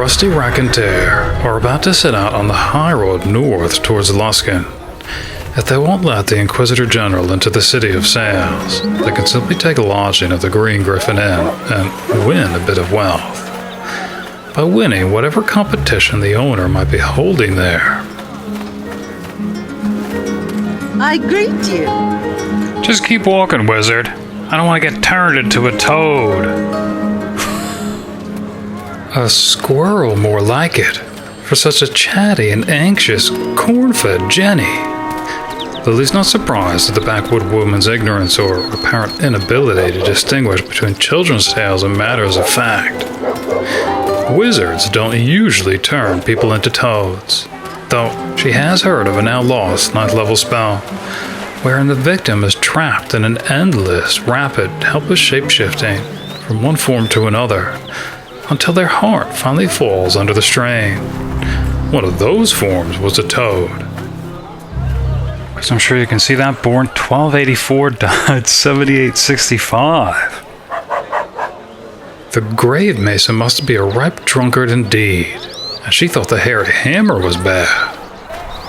trusty raconteur are about to set out on the high road north towards Luskan. If they won't let the Inquisitor General into the city of Sails, they can simply take lodging at the Green Griffon Inn and win a bit of wealth by winning whatever competition the owner might be holding there. I greet you. Just keep walking, wizard. I don't want to get turned into a toad. A squirrel, more like it, for such a chatty and anxious, corn-fed Jenny. Lily's not surprised at the backwood woman's ignorance or apparent inability to distinguish between children's tales and matters of fact. Wizards don't usually turn people into toads, though she has heard of a now lost 9th level spell, wherein the victim is trapped in an endless, rapid, helpless shape-shifting from one form to another, until their heart finally falls under the strain. One of those forms was a toad. Because I'm sure you can see that, born 1284, died 7865. The grave mason must be a ripe drunkard indeed, and she thought the hairy hammer was bad.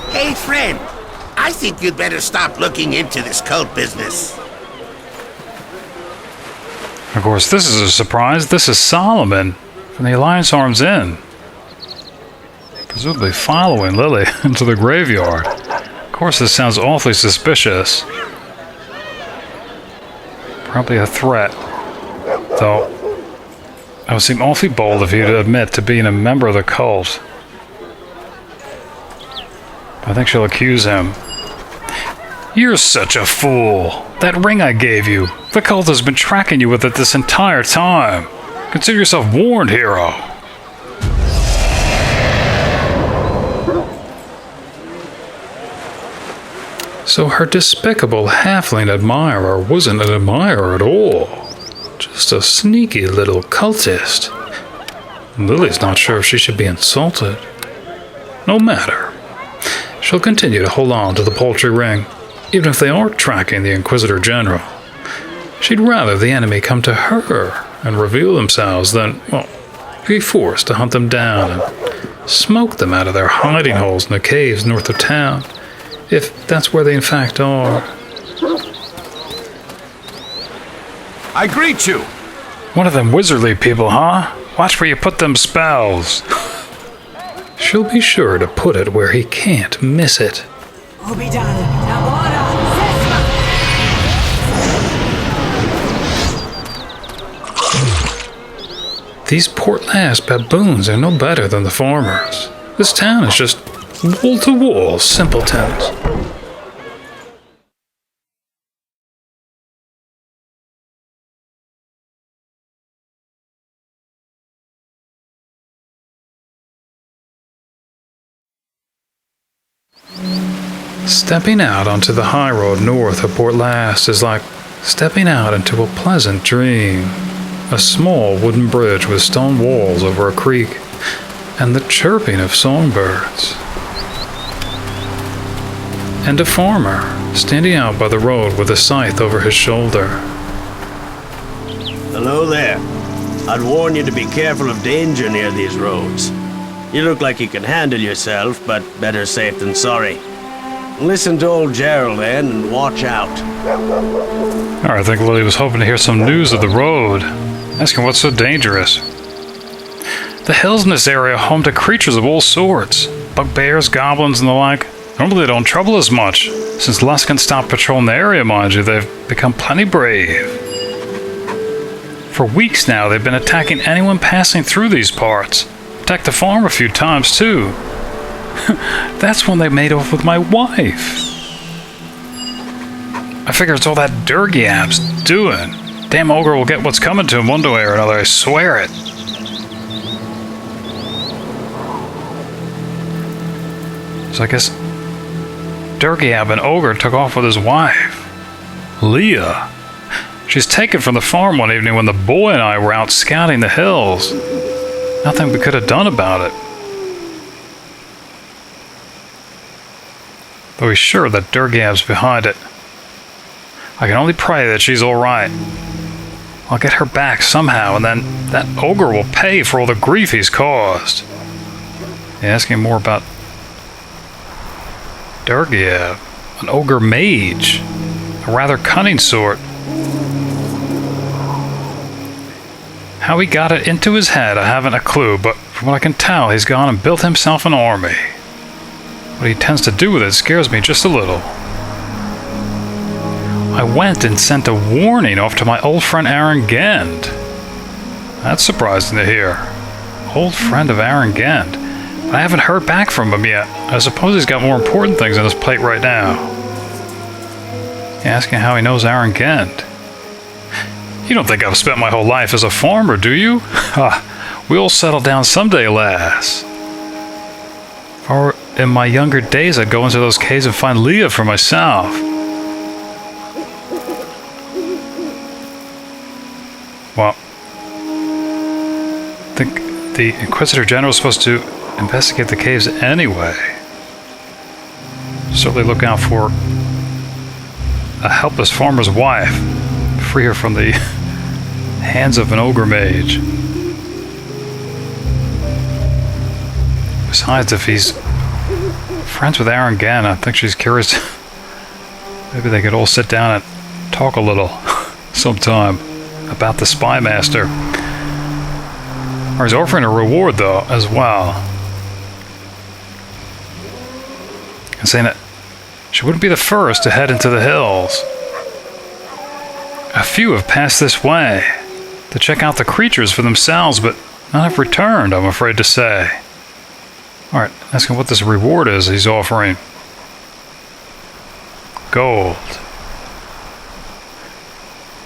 Hey, friend, I think you'd better stop looking into this cult business. Of course, this is a surprise. This is Solomon from the Alliance Arms Inn, presumably following Lily into the graveyard. Of course, this sounds awfully suspicious. Probably a threat, though. It would seem awfully bold of you to admit to being a member of the cult. I think she'll accuse him. You're such a fool! That ring I gave you, the cult has been tracking you with it this entire time. Consider yourself warned, hero. So her despicable halfling admirer wasn't an admirer at all. Just a sneaky little cultist. Lily's not sure if she should be insulted. No matter. She'll continue to hold on to the paltry ring, even if they aren't tracking the Inquisitor General. She'd rather the enemy come to her and reveal themselves than, well, be forced to hunt them down and smoke them out of their hiding holes in the caves north of town, if that's where they in fact are. I greet you! One of them wizardly people, huh? Watch where you put them spells. She'll be sure to put it where he can't miss it. These Port Llast baboons are no better than the farmers. This town is just wall-to-wall simpletons. Stepping out onto the high road north of Port Llast is like stepping out into a pleasant dream. A small wooden bridge with stone walls over a creek, and the chirping of songbirds. And a farmer standing out by the road with a scythe over his shoulder. Hello there. I'd warn you to be careful of danger near these roads. You look like you can handle yourself, but better safe than sorry. Listen to old Gerrol then, and watch out. I think Lily was hoping to hear some news of the road, asking what's so dangerous. The hills in this area are home to creatures of all sorts. Bugbears, goblins, and the like. Normally they don't trouble us much. Since Luskan stopped patrolling the area, mind you, they've become plenty brave. For weeks now, they've been attacking anyone passing through these parts. Attacked the farm a few times, too. That's when they made off with my wife. I figure it's all that Dergiab's doing. Damn ogre will get what's coming to him one way or another, I swear it. So I guess Dergiab and ogre took off with his wife, Leah. She's taken from the farm one evening when the boy and I were out scouting the hills. Nothing we could have done about it. Though he's sure that Dergiab's behind it. I can only pray that she's alright. I'll get her back somehow, and then that ogre will pay for all the grief he's caused. Asking more about Dergiab, an ogre mage, a rather cunning sort. How he got it into his head, I haven't a clue, but from what I can tell, he's gone and built himself an army. What he tends to do with it scares me just a little. I went and sent a warning off to my old friend Aarin Gend. That's surprising to hear. Old friend of Aarin Gend. But I haven't heard back from him yet. I suppose he's got more important things on his plate right now. Asking how he knows Aarin Gend. You don't think I've spent my whole life as a farmer, do you? We'll settle down someday, lass. Or in my younger days, I'd go into those caves and find Leah for myself. Well, I think the Inquisitor General is supposed to investigate the caves anyway. Certainly look out for a helpless farmer's wife. Free her from the hands of an ogre mage. Besides, if he's friends with Aarin Gend, I think she's curious. Maybe they could all sit down and talk a little sometime about the spy master. Or he's offering a reward, though, as well. And saying that she wouldn't be the first to head into the hills. A few have passed this way to check out the creatures for themselves, but none have returned, I'm afraid to say. Alright, asking what this reward is he's offering. Gold.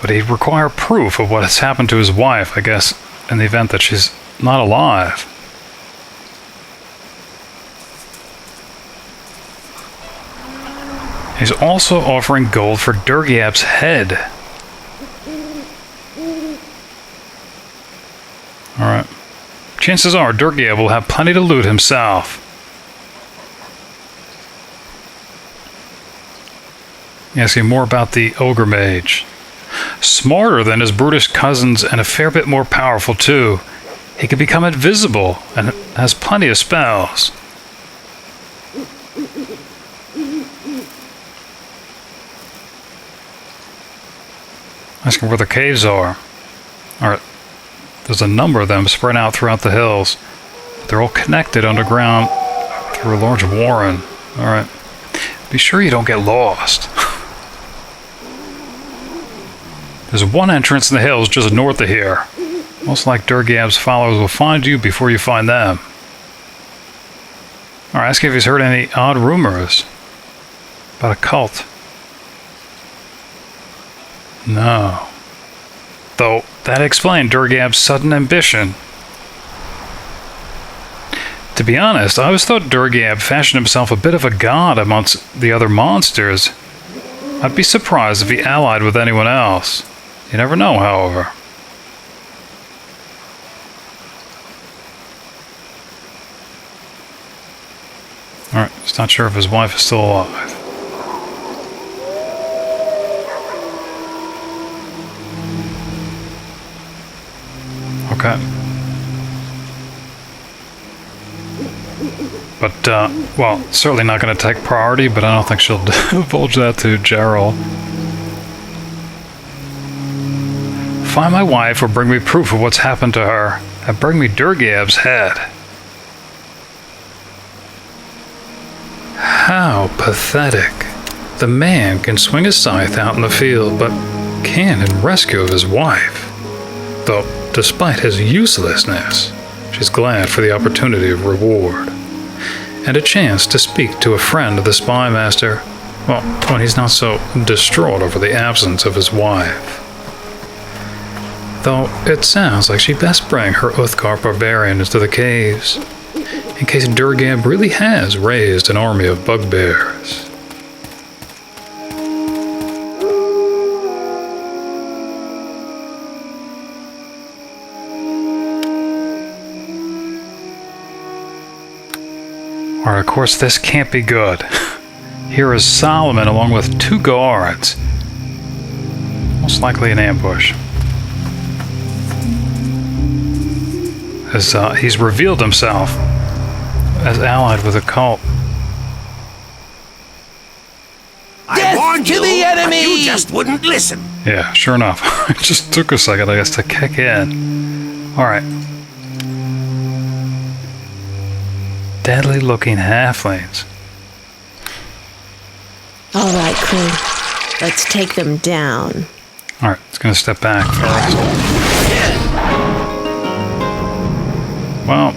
But he'd require proof of what has happened to his wife, I guess, in the event that she's not alive. He's also offering gold for Dergiab's head. Alright. Chances are Dergiab will have plenty to loot himself. Asking more about the ogre mage. Smarter than his brutish cousins and a fair bit more powerful too. He can become invisible and has plenty of spells. Asking where the caves are. Alright. There's a number of them spread out throughout the hills. They're all connected underground through a large warren. Alright. Be sure you don't get lost. There's one entrance in the hills just north of here. Most like Dergiab's followers will find you before you find them. Alright, ask if he's heard any odd rumors about a cult. No. Though, that explained Dergiab's sudden ambition. To be honest, I always thought Dergiab fashioned himself a bit of a god amongst the other monsters. I'd be surprised if he allied with anyone else. You never know, however. Alright, just not sure if his wife is still alive. Okay. But, well, certainly not going to take priority, but I don't think she'll divulge that to Gerrol. Find my wife or bring me proof of what's happened to her, and bring me Dergiab's head. How pathetic. The man can swing a scythe out in the field, but can't in rescue of his wife. Though, despite his uselessness, she's glad for the opportunity of reward. And a chance to speak to a friend of the spy master, well, when he's not so distraught over the absence of his wife. Though it sounds like she'd best bring her Uthgardt barbarians to the caves, in case Dergiab really has raised an army of bugbears. Alright, of course this can't be good. Here is Solomon along with 2 guards. Most likely an ambush. as he's revealed himself as allied with a cult. I warned to you, the enemy! but you just wouldn't listen. Yeah, sure enough. It just took a second, I guess, to kick in. Alright. Deadly looking halflings. All right, crew. Let's take them down. Alright, it's gonna step back first. Well,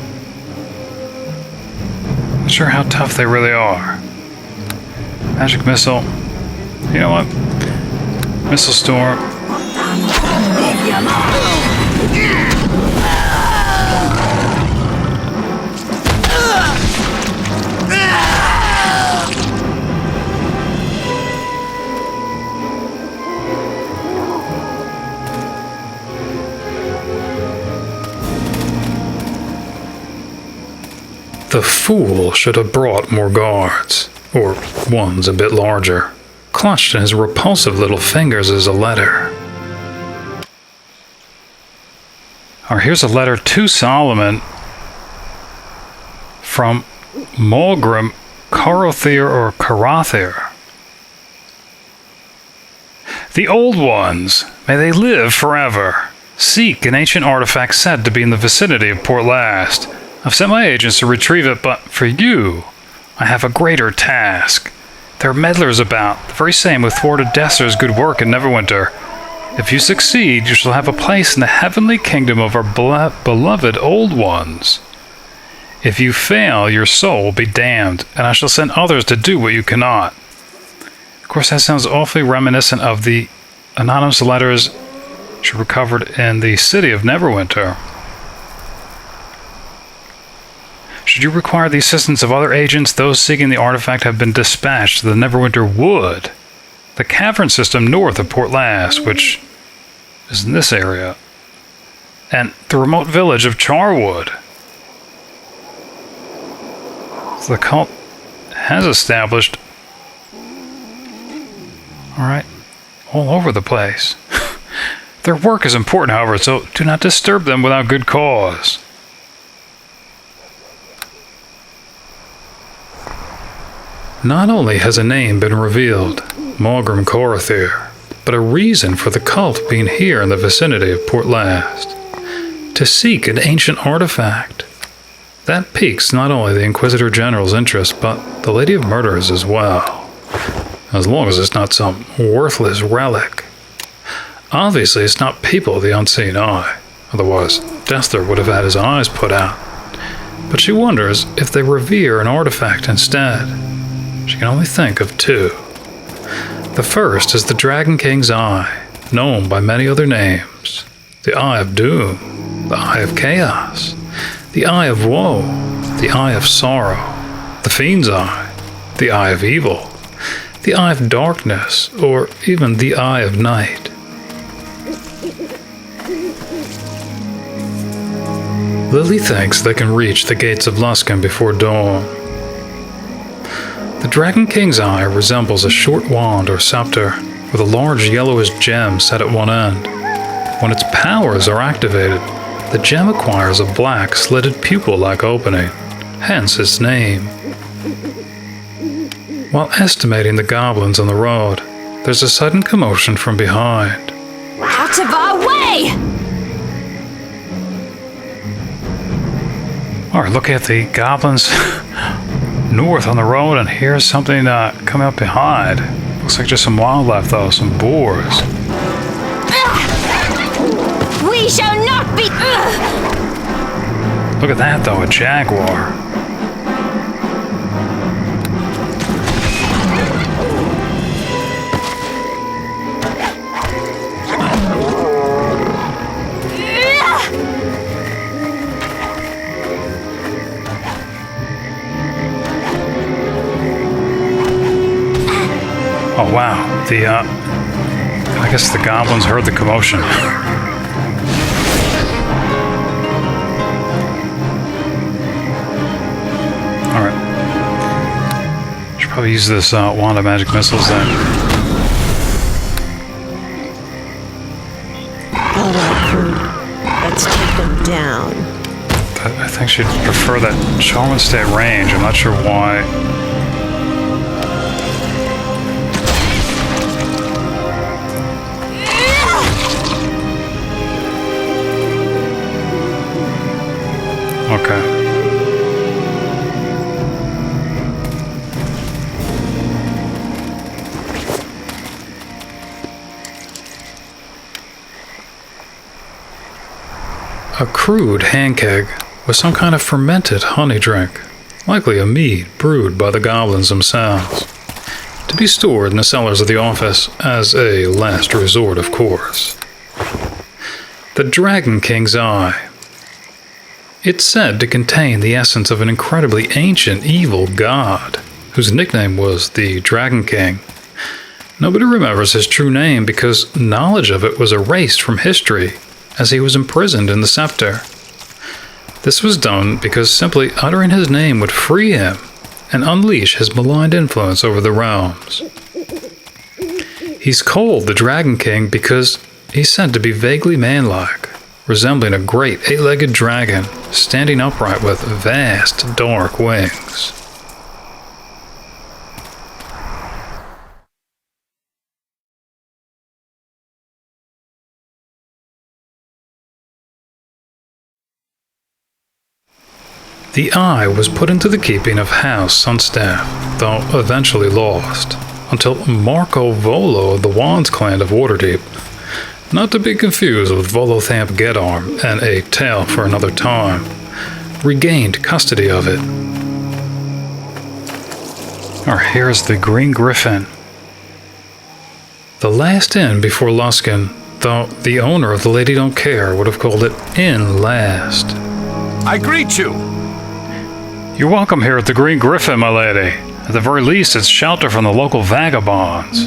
not sure how tough they really are. Magic missile. You know what? Missile storm. The fool should have brought more guards, or ones a bit larger. Clutched in his repulsive little fingers is a letter. Or here's a letter to Solomon from Maugrim, Korothir, or Korothir. The old ones, may they live forever. Seek an ancient artifact said to be in the vicinity of Port Llast. I've sent my agents to retrieve it, but for you, I have a greater task. There are meddlers about, the very same who thwarted Desther's good work in Neverwinter. If you succeed, you shall have a place in the heavenly kingdom of our beloved old ones. If you fail, your soul will be damned, and I shall send others to do what you cannot. Of course, that sounds awfully reminiscent of the anonymous letters she recovered in the city of Neverwinter. Should you require the assistance of other agents, those seeking the artifact have been dispatched to the Neverwinter Wood, the cavern system north of Port Llast, which is in this area, and the remote village of Charwood. So the cult has established, alright, all over the place. Their work is important, however, so do not disturb them without good cause. Not only has a name been revealed, Maugrim Korothir, but a reason for the cult being here in the vicinity of Port Llast. To seek an ancient artifact. That piques not only the Inquisitor General's interest, but the Lady of Murder's as well. As long as it's not some worthless relic. Obviously, it's not people of the Unseeing Eye. Otherwise, Desther would have had his eyes put out. But she wonders if they revere an artifact instead. She can only think of two. The first is the Dragonking's Eye, known by many other names. The Eye of Doom, the Eye of Chaos, the Eye of Woe, the Eye of Sorrow, the Fiend's Eye, the Eye of Evil, the Eye of Darkness, or even the Eye of Night. Lilly thinks they can reach the gates of Luskan before dawn. The Dragonking's Eye resembles a short wand or scepter with a large yellowish gem set at one end. When its powers are activated, the gem acquires a black, slitted pupil-like opening, hence its name. While estimating the goblins on the road, there's a sudden commotion from behind. Out of our way! Alright, look at the goblins north on the road, and here's something coming up behind. Looks like just some wildlife, though, some boars. We shall not be... Look at that, though, a jaguar. Oh, wow. I guess the goblins heard the commotion. Alright. Should probably use this wand of magic missiles then. All right, crew. Let's take them down. she'd prefer that Sharwyn stay at range. I'm not sure why. Okay. A crude hand keg with some kind of fermented honey drink, likely a mead brewed by the goblins themselves, to be stored in the cellars of the office as a last resort, of course. The Dragonking's Eye. It's said to contain the essence of an incredibly ancient evil god, whose nickname was the Dragonking. Nobody remembers his true name because knowledge of it was erased from history as he was imprisoned in the scepter. This was done because simply uttering his name would free him and unleash his maligned influence over the realms. He's called the Dragon King because he's said to be vaguely manlike, resembling a great eight-legged dragon standing upright with vast dark wings. The eye was put into the keeping of House Sunstaff, though eventually lost, until Marco Volo of the Wands clan of Waterdeep, not to be confused with Volothamp Geddarm and a tale for another time, regained custody of it. Or here's the Green Griffon. The last inn before Luskan, though the owner of the Lady Don't Care would have called it Inn Last. I greet you! You're welcome here at the Green Griffon, my lady. At the very least, it's shelter from the local vagabonds.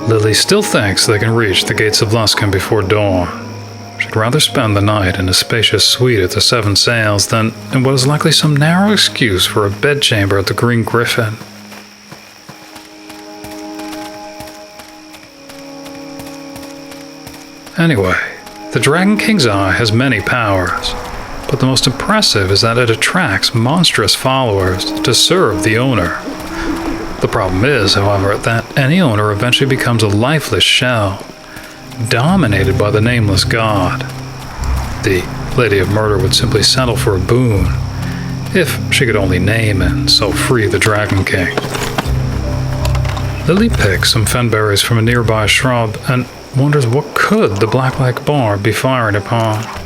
Lilly still thinks they can reach the gates of Luskan before dawn. She'd rather spend the night in a spacious suite at the Seven Sails than in what is likely some narrow excuse for a bedchamber at the Green Griffon. Anyway, the Dragon King's Eye has many powers, but the most impressive is that it attracts monstrous followers to serve the owner. The problem is, however, that any owner eventually becomes a lifeless shell, dominated by the nameless god. The Lady of Murder would simply settle for a boon, if she could only name and so free the Dragon King. Lilly picks some fenberries from a nearby shrub and wonders what could the Blacklake bar be firing upon.